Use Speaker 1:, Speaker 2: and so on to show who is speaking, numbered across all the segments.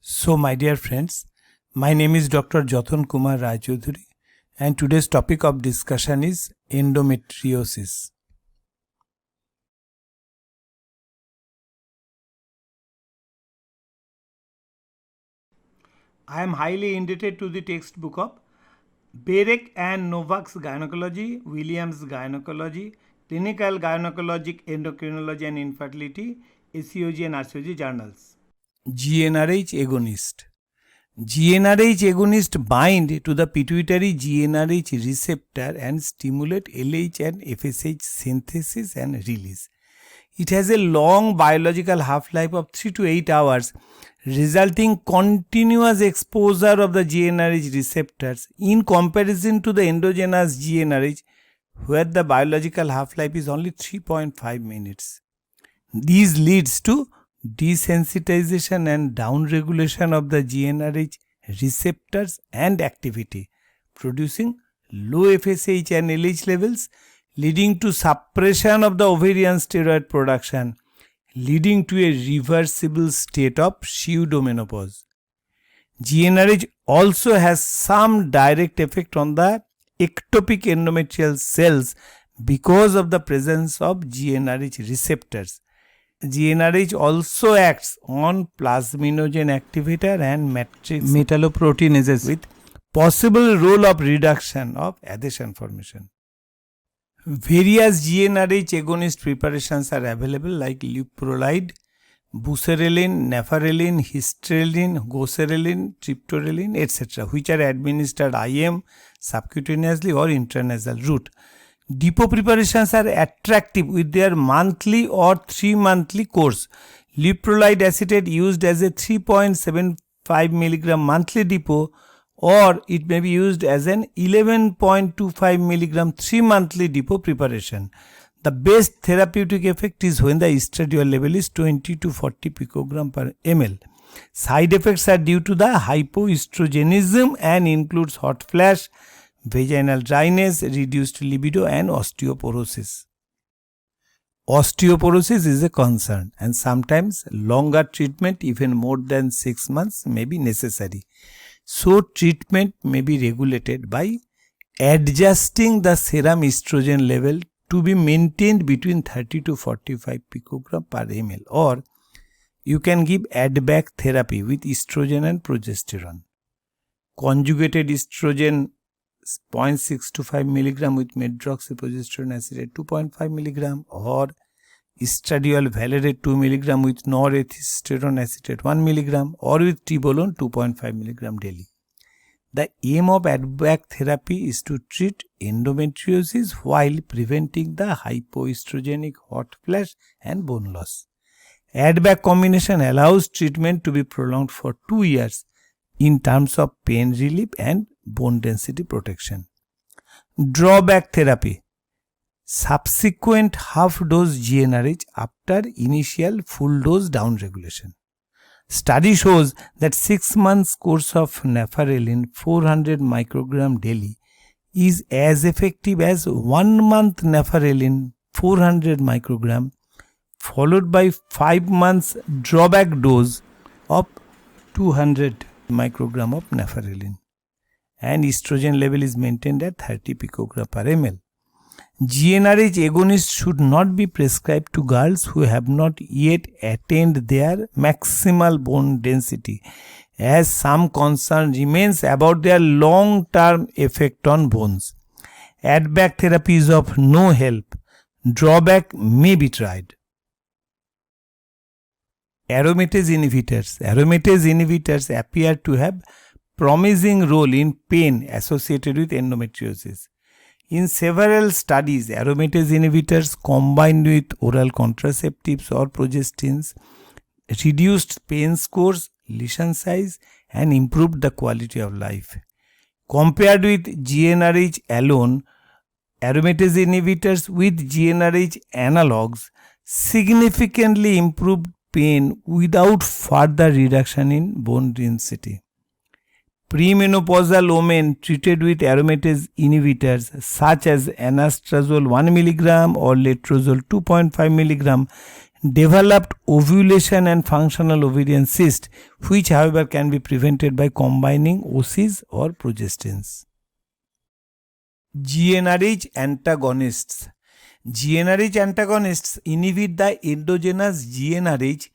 Speaker 1: So, my dear friends, my name is Dr. Joton Kumar Raychaudhuri, and today's topic of discussion is endometriosis. I am highly indebted to the textbook of Berek and Novak's Gynecology, Williams Gynecology, Clinical Gynecologic Endocrinology and Infertility, ACOG and RCOG journals. GnRH agonist. GnRH agonist bind to the pituitary GnRH receptor and stimulate LH and FSH synthesis and release. It has a long biological half-life of 3 to 8 hours, resulting continuous exposure of the GnRH receptors in comparison to the endogenous GnRH, where the biological half-life is only 3.5 minutes. This leads to desensitization and downregulation of the GnRH receptors and activity, producing low FSH and LH levels, leading to suppression of the ovarian steroid production, leading to a reversible state of pseudomenopause. GnRH also has some direct effect on the ectopic endometrial cells because of the presence of GnRH receptors. GnRH also acts on plasminogen activator and matrix metalloproteinases with possible role of reduction of adhesion formation. Various GnRH agonist preparations are available like leuprolide, buserelin, nafarelin, histrelin, goserelin, triptorelin, etc., which are administered IM, subcutaneously or intranasal route. Depot preparations are attractive with their monthly or 3-monthly course. Leuprolide acetate used as a 3.75 mg monthly depot, or it may be used as an 11.25 mg 3-monthly depot preparation. The best therapeutic effect is when the estradiol level is 20 to 40 picogram per ml. Side effects are due to the hypoestrogenism and includes hot flash, vaginal dryness, reduced libido and osteoporosis. Osteoporosis is a concern and sometimes longer treatment, even more than 6 months, may be necessary. So treatment may be regulated by adjusting the serum estrogen level to be maintained between 30 to 45 picogram per ml, or you can give add-back therapy with estrogen and progesterone. Conjugated estrogen 0.625 mg with medroxyprogesterone acetate 2.5 mg, or estradiol valerate 2 mg with norethistérone acetate 1 mg, or with tribolone 2.5 mg daily. The aim of add-back therapy is to treat endometriosis while preventing the hypoestrogenic hot flash and bone loss. Add-back combination allows treatment to be prolonged for 2 years in terms of pain relief and bone density protection. Drawback therapy. Subsequent half-dose GnRH after initial full-dose downregulation. Study shows that 6 months course of nafarelin 400 microgram daily is as effective as 1 month nafarelin 400 microgram followed by 5 months drawback dose of 200 microgram of nafarelin, and estrogen level is maintained at 30 picogram per ml. GnRH agonists should not be prescribed to girls who have not yet attained their maximal bone density, as some concern remains about their long-term effect on bones. Add-back therapy is of no help. Drawback may be tried. Aromatase inhibitors. Aromatase inhibitors appear to have promising role in pain associated with endometriosis. In several studies, aromatase inhibitors combined with oral contraceptives or progestins reduced pain scores, lesion size, and improved the quality of life. Compared with GnRH alone, aromatase inhibitors with GnRH analogues significantly improved pain without further reduction in bone density. Premenopausal women treated with aromatase inhibitors such as anastrozole 1 mg or letrozole 2.5 mg developed ovulation and functional ovarian cyst, which however can be prevented by combining OCs or progestins. GnRH antagonists. GnRH antagonists inhibit the endogenous GnRH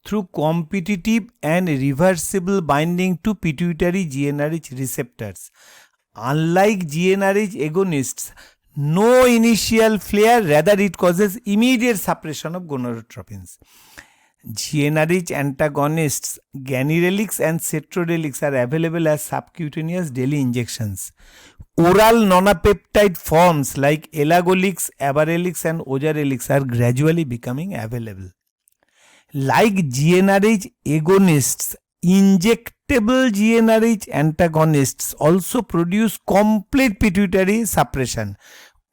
Speaker 1: through competitive and reversible binding to pituitary GnRH receptors. Unlike GnRH agonists, no initial flare, rather it causes immediate suppression of gonadotropins. GnRH antagonists, ganirelix and cetrorelix, are available as subcutaneous daily injections. Oral nonapeptide forms like elagolix, abarelix and ozarelix are gradually becoming available. Like GnRH agonists, injectable GnRH antagonists also produce complete pituitary suppression.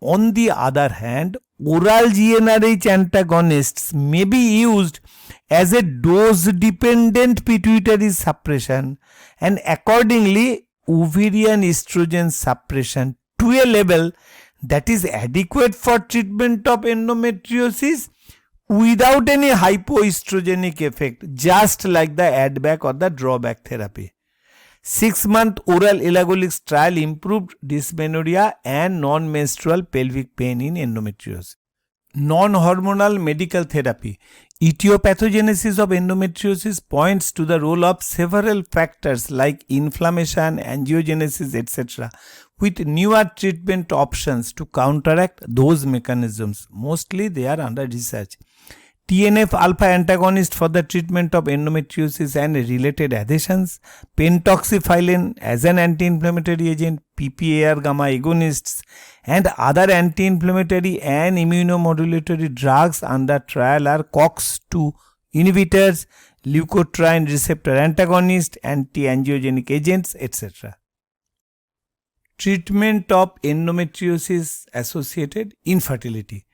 Speaker 1: On the other hand, oral GnRH antagonists may be used as a dose-dependent pituitary suppression and accordingly ovarian estrogen suppression to a level that is adequate for treatment of endometriosis without any hypoestrogenic effect, just like the add-back or the drawback therapy. 6-month oral elagolix trial improved dysmenorrhea and non-menstrual pelvic pain in endometriosis. Non-hormonal medical therapy. Etiopathogenesis of endometriosis points to the role of several factors like inflammation, angiogenesis, etc., with newer treatment options to counteract those mechanisms. Mostly they are under research. TNF-alpha antagonist for the treatment of endometriosis and related adhesions, pentoxifylline as an anti-inflammatory agent, PPAR gamma agonists, and other anti-inflammatory and immunomodulatory drugs under trial are COX-2 inhibitors, leukotriene receptor antagonists, anti-angiogenic agents, etc. Treatment of endometriosis associated infertility.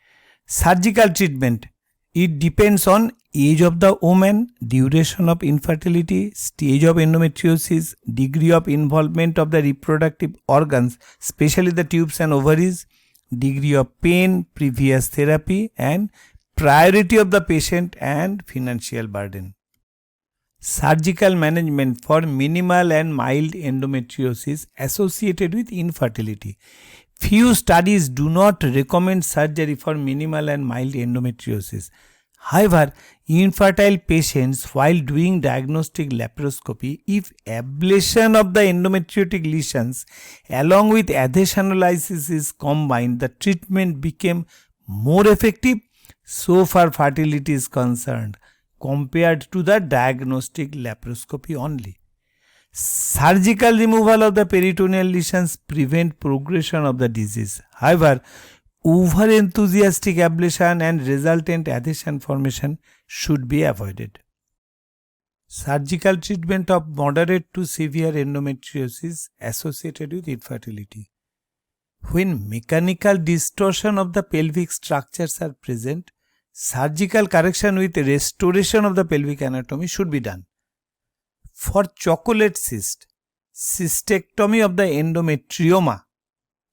Speaker 1: Surgical treatment. It depends on age of the woman, duration of infertility, stage of endometriosis, degree of involvement of the reproductive organs, especially the tubes and ovaries, degree of pain, previous therapy, and priority of the patient and financial burden. Surgical management for minimal and mild endometriosis associated with infertility. Few studies do not recommend surgery for minimal and mild endometriosis. However, infertile patients, while doing diagnostic laparoscopy, if ablation of the endometriotic lesions along with adhesionolysis is combined, the treatment became more effective so far fertility is concerned compared to the diagnostic laparoscopy only. Surgical removal of the peritoneal lesions prevent progression of the disease. However, over-enthusiastic ablation and resultant adhesion formation should be avoided. Surgical treatment of moderate to severe endometriosis associated with infertility. When mechanical distortion of the pelvic structures are present, surgical correction with restoration of the pelvic anatomy should be done. For chocolate cyst, cystectomy of the endometrioma,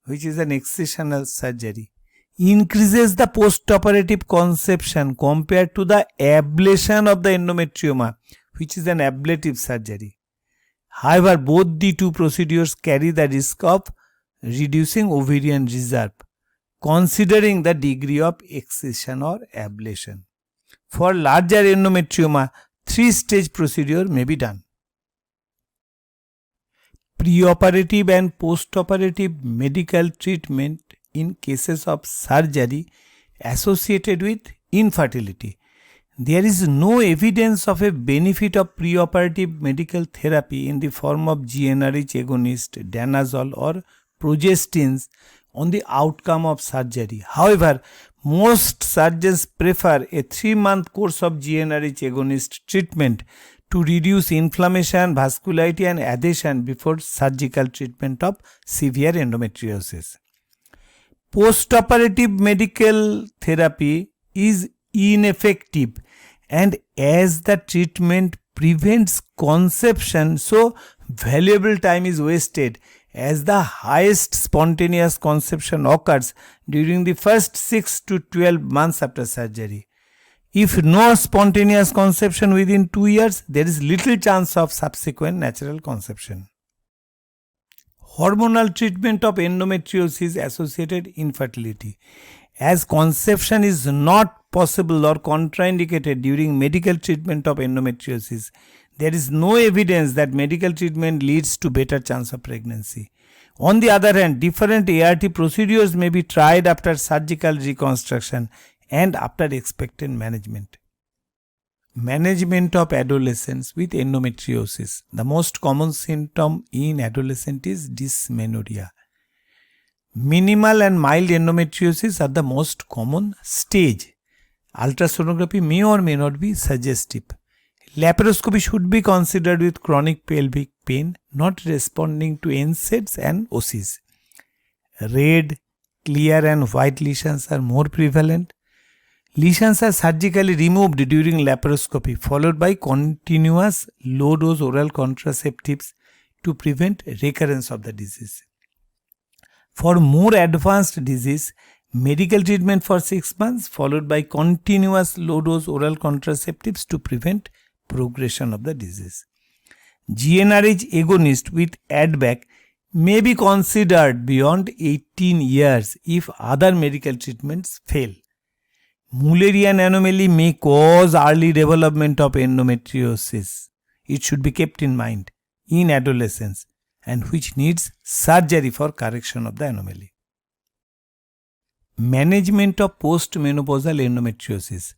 Speaker 1: which is an excisional surgery, increases the post-operative conception compared to the ablation of the endometrioma, which is an ablative surgery. However, both the two procedures carry the risk of reducing ovarian reserve, considering the degree of excision or ablation. For larger endometrioma, 3-stage procedure may be done. Preoperative and postoperative medical treatment in cases of surgery associated with infertility. There is no evidence of a benefit of preoperative medical therapy in the form of GnRH agonist, danazol or progestins on the outcome of surgery. However, most surgeons prefer a 3-month course of GnRH agonist treatment to reduce inflammation, vascularity and adhesion before surgical treatment of severe endometriosis. Postoperative medical therapy is ineffective, and as the treatment prevents conception, so valuable time is wasted, as the highest spontaneous conception occurs during the first 6 to 12 months after surgery. If no spontaneous conception within 2 years, there is little chance of subsequent natural conception. Hormonal treatment of endometriosis associated infertility. As conception is not possible or contraindicated during medical treatment of endometriosis, there is no evidence that medical treatment leads to better chance of pregnancy. On the other hand, different ART procedures may be tried after surgical reconstruction and after expectant management. Management of adolescents with endometriosis. The most common symptom in adolescent is dysmenorrhea. Minimal and mild endometriosis are the most common stage. Ultrasonography may or may not be suggestive. Laparoscopy should be considered with chronic pelvic pain not responding to NSAIDs and OCs. Red, clear and white lesions are more prevalent. Lesions are surgically removed during laparoscopy followed by continuous low-dose oral contraceptives to prevent recurrence of the disease. For more advanced disease, medical treatment for 6 months followed by continuous low-dose oral contraceptives to prevent progression of the disease. GnRH agonist with ADVAC may be considered beyond 18 years if other medical treatments fail. Mullerian anomaly may cause early development of endometriosis. It should be kept in mind in adolescence and which needs surgery for correction of the anomaly. Management of postmenopausal endometriosis.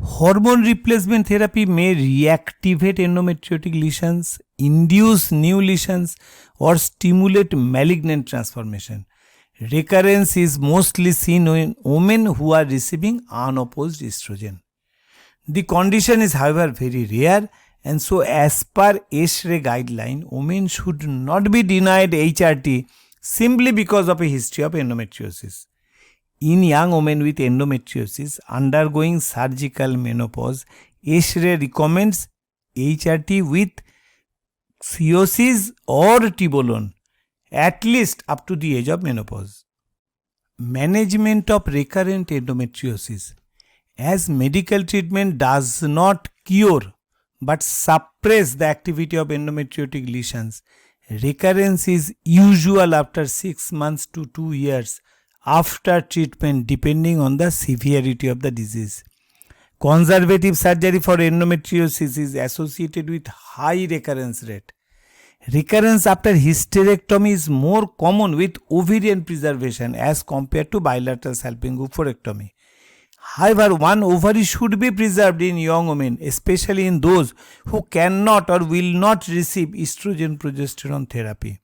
Speaker 1: Hormone replacement therapy may reactivate endometriotic lesions, induce new lesions, or stimulate malignant transformation. Recurrence is mostly seen in women who are receiving unopposed estrogen. The condition is however very rare, and so as per ESHRE guideline, women should not be denied HRT simply because of a history of endometriosis. In young women with endometriosis undergoing surgical menopause, ESHRE recommends HRT with Ciosis or Tibolone at least up to the age of menopause. Management of recurrent endometriosis. As medical treatment does not cure but suppress the activity of endometriotic lesions, recurrence is usual after 6 months to 2 years after treatment depending on the severity of the disease. Conservative surgery for endometriosis is associated with high recurrence rate. Recurrence after hysterectomy is more common with ovarian preservation as compared to bilateral salpingo-oophorectomy. However, one ovary should be preserved in young women, especially in those who cannot or will not receive estrogen-progesterone therapy.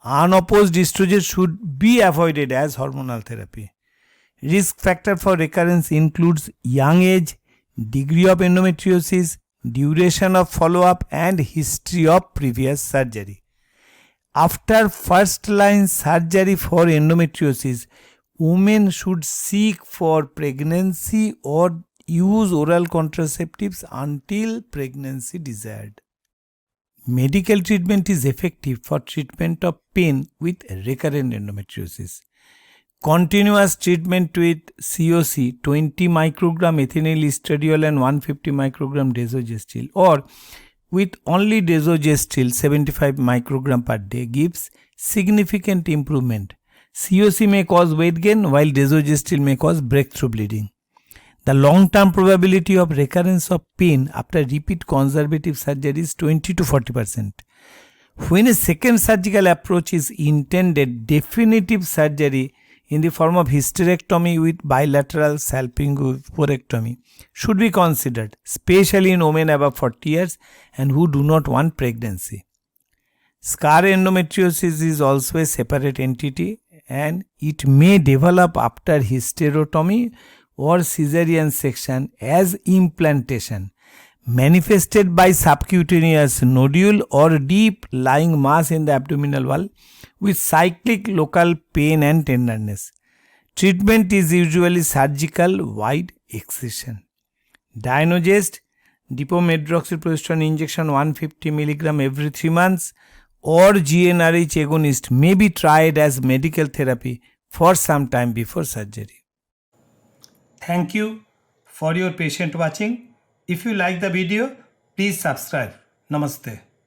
Speaker 1: Unopposed estrogen should be avoided as hormonal therapy. Risk factor for recurrence includes young age, degree of endometriosis, duration of follow-up and history of previous surgery. After first-line surgery for endometriosis, women should seek for pregnancy or use oral contraceptives until pregnancy desired. Medical treatment is effective for treatment of pain with recurrent endometriosis. Continuous treatment with COC 20 microgram ethinyl estradiol and 150 microgram desogestil or with only desogestil 75 microgram per day gives significant improvement. COC may cause weight gain while desogestil may cause breakthrough bleeding. The long-term probability of recurrence of pain after repeat conservative surgery is 20 to 40%. When a second surgical approach is intended, definitive surgery in the form of hysterectomy with bilateral salpingo-oophorectomy should be considered, especially in women above 40 years and who do not want pregnancy. Scar endometriosis is also a separate entity and it may develop after hysterectomy or caesarean section as implantation, manifested by subcutaneous nodule or deep lying mass in the abdominal wall with cyclic local pain and tenderness. Treatment is usually surgical wide excision. Dynogest, dipomedroxyprogesterone injection 150 mg every 3 months or GnRH agonist may be tried as medical therapy for some time before surgery. Thank you for your patient watching. If you like the video, please subscribe. Namaste.